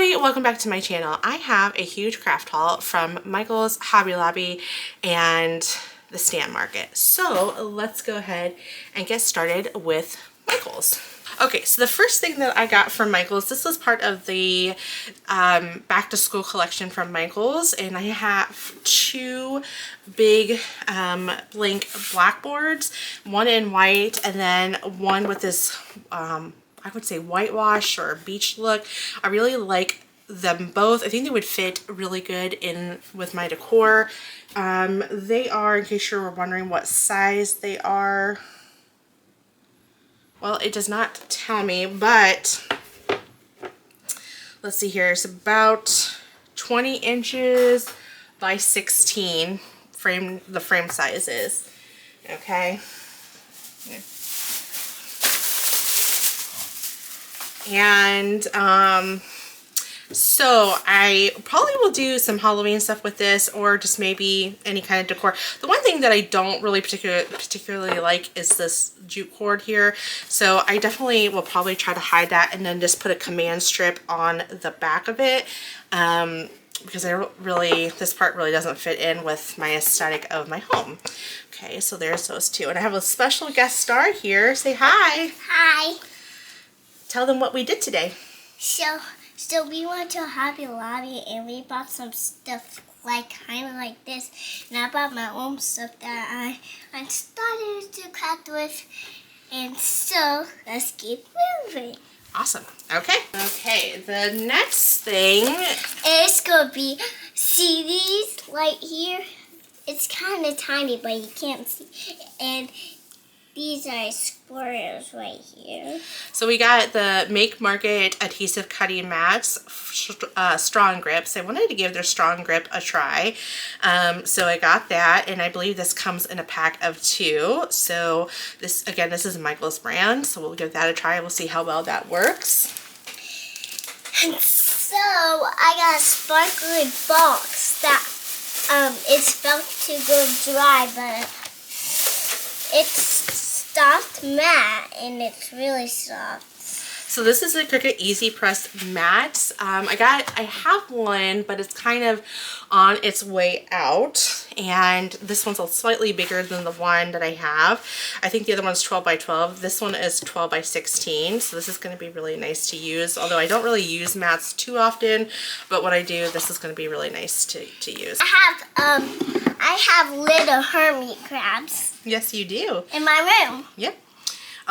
everybody, welcome back to my channel. I have a huge craft haul from Michael's, Hobby Lobby, and the Stand Market. So let's go ahead and get started with Michael's. Okay, so the first thing that I got from Michael's, this was part of the back to school collection from Michael's, and I have two big blank blackboards, one in white and then one with this I would say whitewash or beach look. I really like them both. I think they would fit really good in with my decor. They are, in case you were wondering what size they are, well, it does not tell me, but let's see here. It's about 20 inches by 16 the frame size is. Okay. And so I probably will do some Halloween stuff with this, or just maybe any kind of decor. The one thing that I don't really particularly like is this jute cord here, so I definitely will probably try to hide that and then just put a command strip on the back of it, because this part really doesn't fit in with my aesthetic of my home. Okay, so there's those two, and I have a special guest star here. Say hi. Hi. Tell them what we did today. So we went to Hobby Lobby and we bought some stuff kind of like this. And I bought my own stuff that I started to craft with. And so let's get moving. Awesome. Okay. Okay. The next thing is gonna be, see these right here? It's kind of tiny, but you can't see. And these are squares right here. So we got the Make Market adhesive cutting mats, strong grips. I wanted to give their strong grip a try. So I got that, and I believe this comes in a pack of 2. So this is Michael's brand, so we'll give that a try. We'll see how well that works. And so I got a sparkly box that it's about to go dry, but it's soft mat, and it's really soft. So this is a Cricut Easy Press mat. I have one, but it's kind of on its way out, and this one's slightly bigger than the one that I have. I think the other one's 12 by 12. This one is 12 by 16, so this is going to be really nice to use, although I don't really use mats too often, but when I do, this is going to be really nice to use. I have little hermit crabs. Yes, you do. In my room. Yep.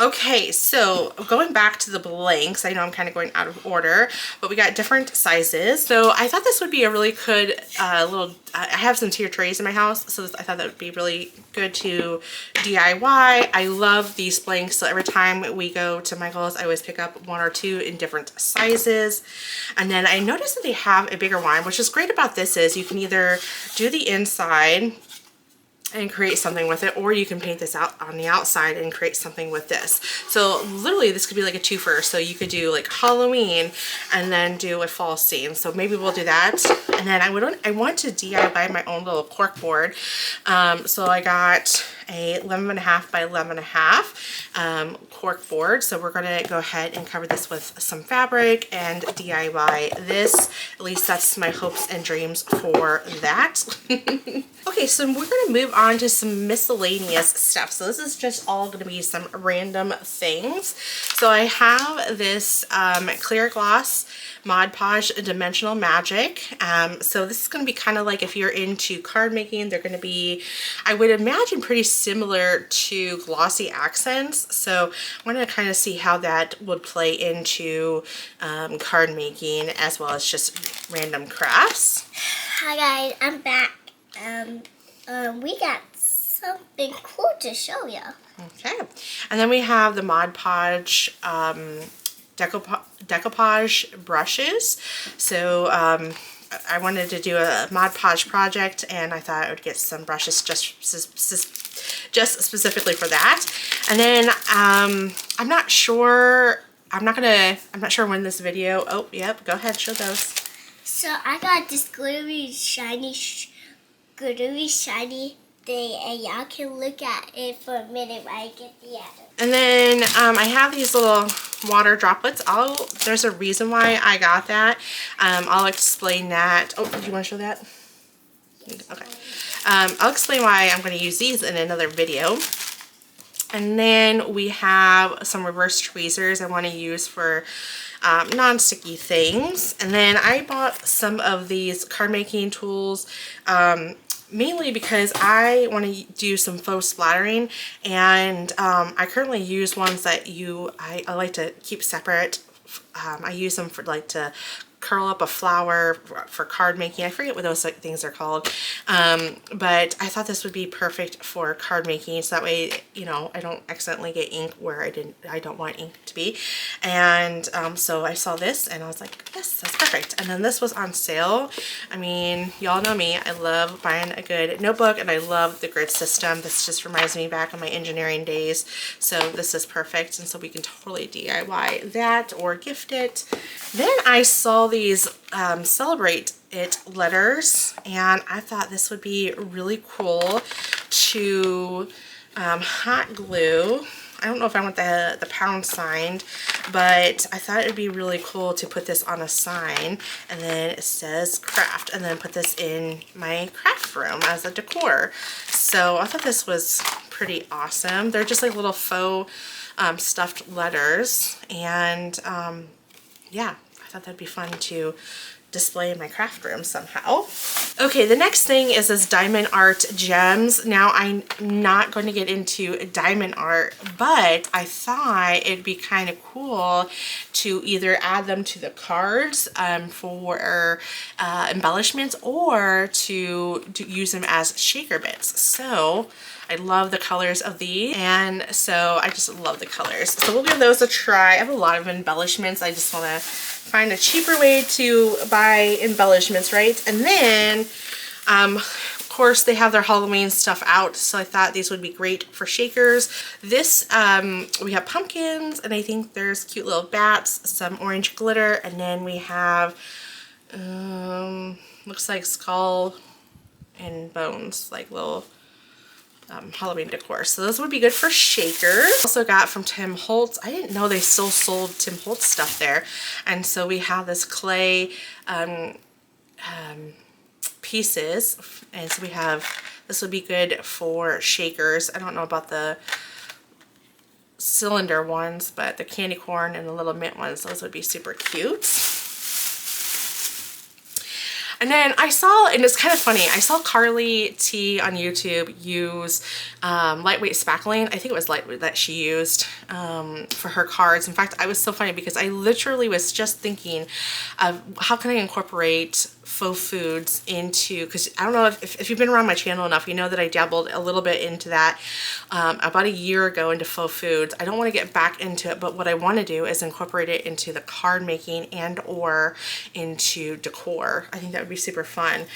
Okay, so going back to the blanks, I know I'm kind of going out of order, but we got different sizes. So I thought this would be a really good I have some tier trays in my house, so I thought that would be really good to DIY. I love these blanks, so every time we go to Michael's, I always pick up 1 or 2 in different sizes. And then I noticed that they have a bigger one, which is great about this is you can either do the inside and create something with it, or you can paint this out on the outside and create something with this. So literally this could be like a twofer, so you could do like Halloween and then do a fall scene. So maybe we'll do that. And then I want to DIY my own little cork board, so I got a 11.5 by 11.5 cork board. So we're gonna go ahead and cover this with some fabric and DIY this. At least that's my hopes and dreams for that. Okay, so we're gonna move on to some miscellaneous stuff. So this is just all going to be some random things. So I have this clear gloss Mod Podge Dimensional Magic. So this is going to be kind of like, if you're into card making, they're going to be, I would imagine, pretty similar to glossy accents. So I want to kind of see how that would play into card making as well as just random crafts. Hi guys, I'm back. We got something cool to show you. Okay. And then we have the Mod Podge decoupage brushes. So I wanted to do a Mod Podge project, and I thought I would get some brushes just specifically for that. And then I'm not sure when this video, oh yep, go ahead, show those. So I got this glittery shiny thing, and y'all can look at it for a minute while I get the other. And then I have these little water droplets. There's a reason why I got that. I'll explain that. Oh, do you want to show that? Okay. I'll explain why I'm going to use these in another video. And then we have some reverse tweezers I want to use for non-sticky things. And then I bought some of these card making tools mainly because I want to do some faux splattering, and I currently use ones that I like to keep separate. I use them for like to curl up a flower for card making. I forget what those things are called, but I thought this would be perfect for card making, so that way, you know, I don't accidentally get ink where I don't want ink to be. And so I saw this and I was like, yes, that's perfect. And then this was on sale. I mean, y'all know me, I love buying a good notebook, and I love the grid system. This just reminds me back of my engineering days, so this is perfect. And so we can totally DIY that or gift it. Then I saw these Celebrate It letters, and I thought this would be really cool to hot glue. I don't know if I want the pound signed, but I thought it would be really cool to put this on a sign, and then it says craft, and then put this in my craft room as a decor. So I thought this was pretty awesome. They're just like little faux stuffed letters, and yeah, I thought that'd be fun to display in my craft room somehow. Okay, the next thing is this diamond art gems. Now, I'm not going to get into diamond art, but I thought it'd be kind of cool to either add them to the cards for embellishments, or to use them as shaker bits. So I love the colors of these, and so I just love the colors. So we'll give those a try. I have a lot of embellishments. I just want to find a cheaper way to buy embellishments, right? And then, of course, they have their Halloween stuff out, so I thought these would be great for shakers. This, we have pumpkins, and I think there's cute little bats, some orange glitter, and then we have, looks like skull and bones, like little Halloween decor. So those would be good for shakers. Also got from Tim Holtz. I didn't know they still sold Tim Holtz stuff there. And so we have this clay pieces, and so we have, this would be good for shakers. I don't know about the cylinder ones, but the candy corn and the little mint ones, those would be super cute. And then I saw, and it's kind of funny, I saw Carly T on YouTube use lightweight spackling. I think it was lightweight that she used for her cards. In fact, I was so funny because I literally was just thinking of how can I incorporate faux foods into, because I don't know if you've been around my channel enough, you know that I dabbled a little bit into that about a year ago, into faux foods. I don't want to get back into it, but what I want to do is incorporate it into the card making and or into decor. I think that would be super fun.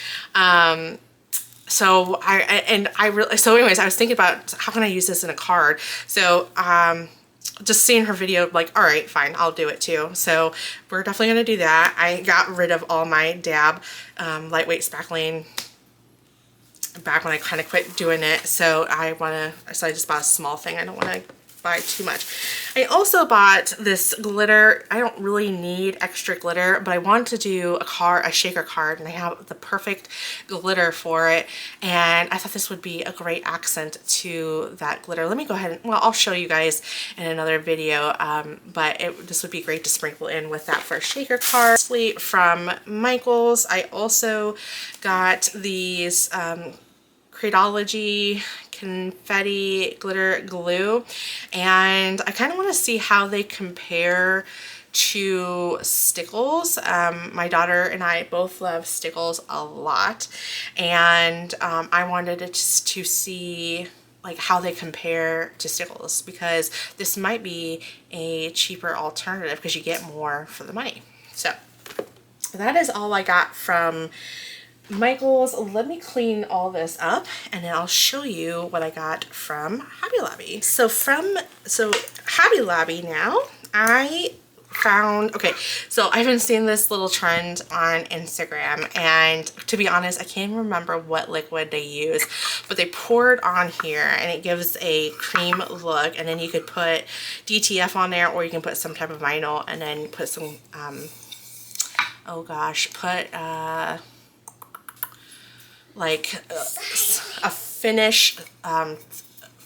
So anyways, I was thinking about how can I use this in a card. So just seeing her video, like, all right, fine, I'll do it too. So we're definitely gonna do that. I got rid of all my dab lightweight spackling back when I kind of quit doing it. So I just bought a small thing. I don't want to buy too much. I also bought this glitter. I don't really need extra glitter, but I wanted to do a shaker card, and I have the perfect glitter for it, and I thought this would be a great accent to that glitter. Let me go ahead and, well, I'll show you guys in another video, but this would be great to sprinkle in with that for a shaker card. From Michaels, I also got these Cradology confetti glitter glue, and I kind of want to see how they compare to stickles. My daughter and I both love stickles a lot, and I wanted to see like how they compare to stickles, because this might be a cheaper alternative because you get more for the money. So that is all I got from Michaels. Let me clean all this up, and then I'll show you what I got from Hobby Lobby. So Hobby Lobby now, I found, okay, so I've been seeing this little trend on Instagram, and to be honest, I can't remember what liquid they use, but they pour it on here and it gives a cream look, and then you could put DTF on there, or you can put some type of vinyl and then put some, oh gosh, put like a finish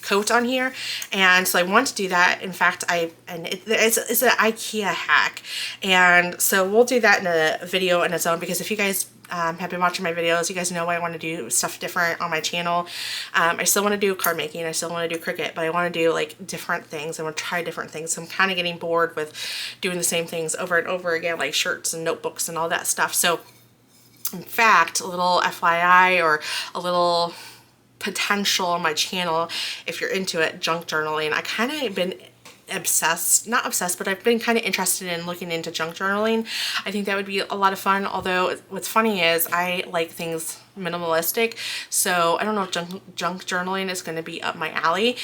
coat on here. And so I want to do that. In fact, it's an IKEA hack, and so we'll do that in a video in its own, because if you guys have been watching my videos, you guys know I want to do stuff different on my channel. I still want to do card making, I still want to do Cricut, but I want to do like different things. I want to try different things. So I'm kind of getting bored with doing the same things over and over again, like shirts and notebooks and all that stuff. So in fact, a little FYI, or a little potential on my channel, if you're into it, junk journaling. I kind of been not obsessed, but I've been kind of interested in looking into junk journaling. I think that would be a lot of fun, although what's funny is I like things minimalistic, so I don't know if junk journaling is going to be up my alley,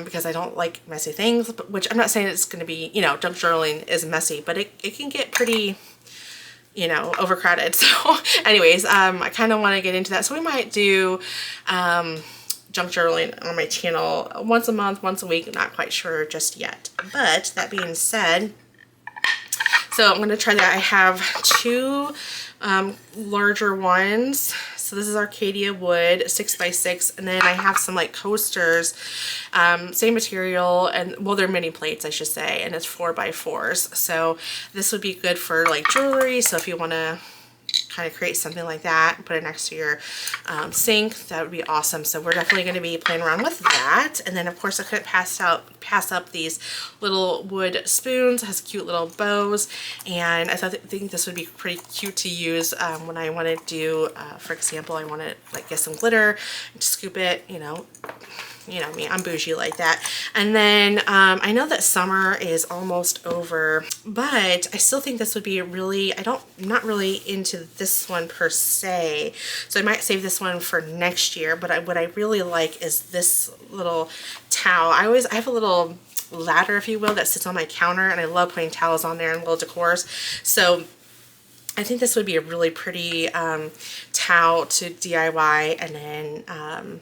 because I don't like messy things, which I'm not saying it's going to be, you know, junk journaling is messy, but it can get pretty, you know, overcrowded. So anyways, I kind of want to get into that, so we might do junk journaling on my channel once a month, once a week, not quite sure just yet. But that being said, so I'm going to try that. I have two larger ones. So this is Arcadia wood, 6x6, and then I have some like coasters, same material, and well, they're mini plates, I should say, and it's 4x4s. So this would be good for like jewelry. So if you want to kind of create something like that, put it next to your sink, that would be awesome. So we're definitely going to be playing around with that. And then of course I couldn't pass up these little wood spoons. It has cute little bows, and I think this would be pretty cute to use when I want to do, for example, I want to like get some glitter and scoop it, you know me, I'm bougie like that. And then I know that summer is almost over, but I still think this would be really, I'm not really into this one per se, so I might save this one for next year. But what I really like is this little towel. I have a little ladder, if you will, that sits on my counter, and I love putting towels on there and little decors. So I think this would be a really pretty towel to DIY, and then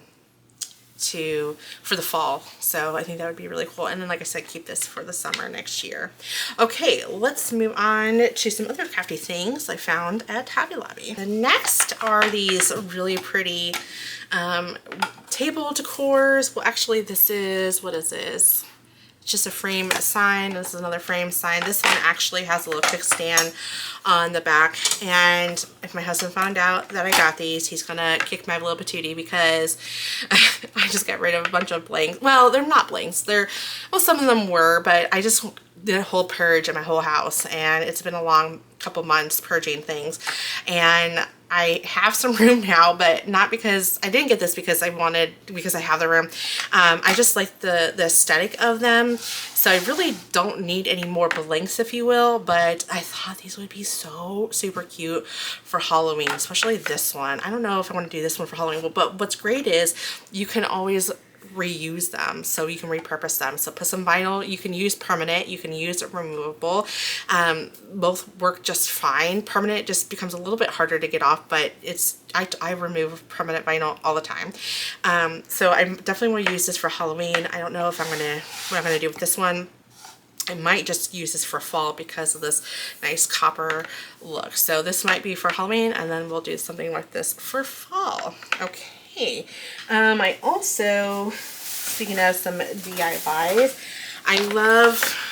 for the fall. So I think that would be really cool. And then, like I said, keep this for the summer next year. Okay, let's move on to some other crafty things I found at Hobby Lobby. The next are these really pretty table decors. Well, actually, this is, what is this? Just a frame sign. This is another frame sign. This one actually has a little kickstand on the back, and if my husband found out that I got these, he's gonna kick my little patootie, because I just got rid of a bunch of blanks. Well, they're not blanks. Well, some of them were, but I just did a whole purge in my whole house, and it's been a long couple months purging things, and I have some room now, but not because I didn't get this because I have the room. I just like the aesthetic of them, so I really don't need any more blanks, if you will, but I thought these would be so super cute for Halloween, especially this one. I don't know if I want to do this one for Halloween, but what's great is you can always reuse them, so you can repurpose them. So put some vinyl, you can use permanent, you can use removable, both work just fine. Permanent just becomes a little bit harder to get off, but I remove permanent vinyl all the time. So I definitely want to use this for Halloween. I don't know if what I'm gonna do with this one. I might just use this for fall because of this nice copper look. So this might be for Halloween, and then we'll do something like this for fall. Okay. I also, speaking of some DIYs, I love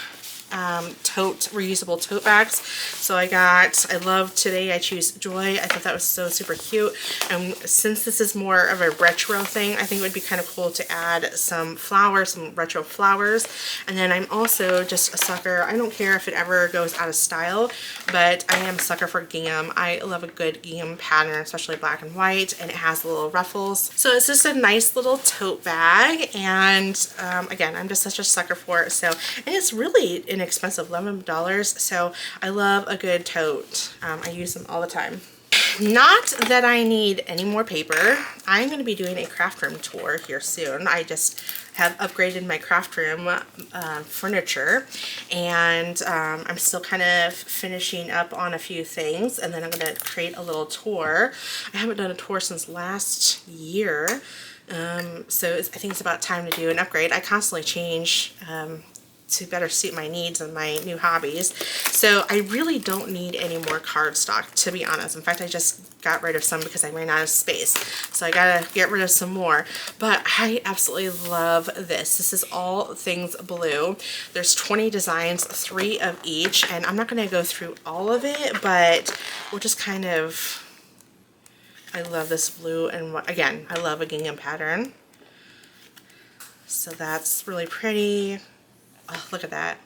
reusable tote bags. So I love Today I Choose Joy. I thought that was so super cute. And since this is more of a retro thing, I think it would be kind of cool to add some flowers, some retro flowers. And then I'm also just a sucker. I don't care if it ever goes out of style, but I am a sucker for gingham. I love a good gingham pattern, especially black and white, and it has little ruffles. So it's just a nice little tote bag, and again, I'm just such a sucker for it. So, and it's really inexpensive, $11. So I love a good tote. I use them all the time. not that I need any more paper. I'm going to be doing a craft room tour here soon. I just have upgraded my craft room furniture, and I'm still kind of finishing up on a few things, and then I'm going to create a little tour. I haven't done a tour since last year, so I think it's about time to do an upgrade. I constantly change to better suit my needs and my new hobbies. So I really don't need any more cardstock, to be honest. In fact, I just got rid of some because I ran out of space. So I gotta get rid of some more. But I absolutely love this. This is all things blue. There's 20 designs, 3 of each, and I'm not gonna go through all of it, but we'll just kind of, I love this blue, and again, I love a gingham pattern. So that's really pretty. Oh, look at that.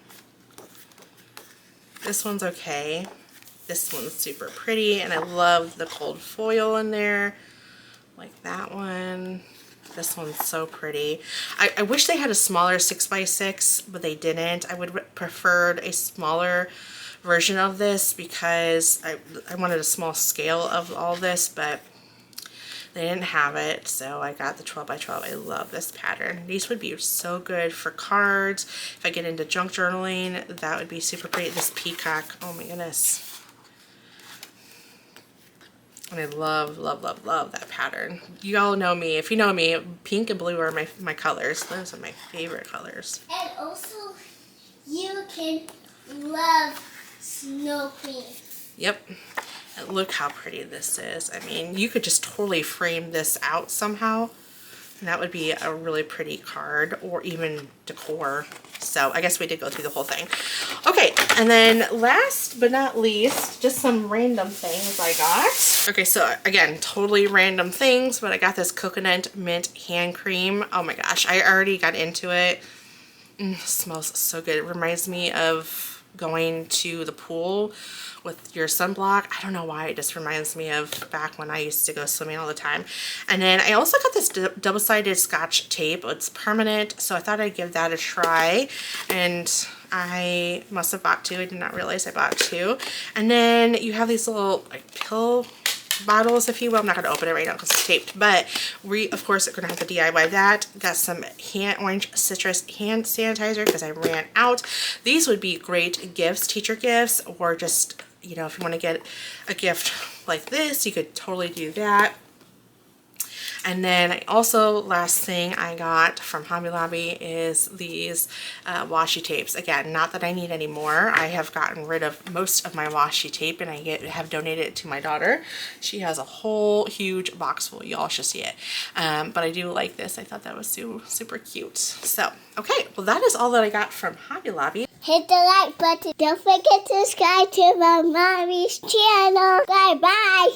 This one's okay. This one's super pretty, and I love the gold foil in there. Like that one. This one's so pretty. I wish they had a smaller 6x6, but they didn't. I would preferred a smaller version of this because I wanted a small scale of all this, but they didn't have it, so I got the 12x12. I love this pattern. These would be so good for cards. If I get into junk journaling, that would be super pretty. This peacock, oh my goodness. And I love, love, love, love that pattern. You all know me. If you know me, pink and blue are my colors. Those are my favorite colors. And also, you can love snow queen. Yep. And look how pretty this is. I mean, you could just totally frame this out somehow, and that would be a really pretty card, or even decor. So I guess we did go through the whole thing. Okay, and then last but not least, just some random things I got. Okay, so again, totally random things, but I got this coconut mint hand cream. Oh my gosh, I already got into it. Smells so good. It reminds me of going to the pool with your sunblock. I don't know why, it just reminds me of back when I used to go swimming all the time. And then I also got this double-sided scotch tape. It's permanent, so I thought I'd give that a try, and I must have bought 2. I did not realize I bought 2. And then you have these little like pill bottles, if you will. I'm not going to open it right now because it's taped, but we of course are going to have to DIY that. Got some orange citrus hand sanitizer because I ran out. These would be great gifts, teacher gifts, or just, you know, if you want to get a gift like this, you could totally do that. And then I also, last thing I got from Hobby Lobby is these washi tapes. Again, not that I need any more. I have gotten rid of most of my washi tape, and I have donated it to my daughter. She has a whole huge box full. Y'all should see it. But I do like this. I thought that was super cute. So, okay. Well, that is all that I got from Hobby Lobby. Hit the like button. Don't forget to subscribe to my mommy's channel. Bye bye.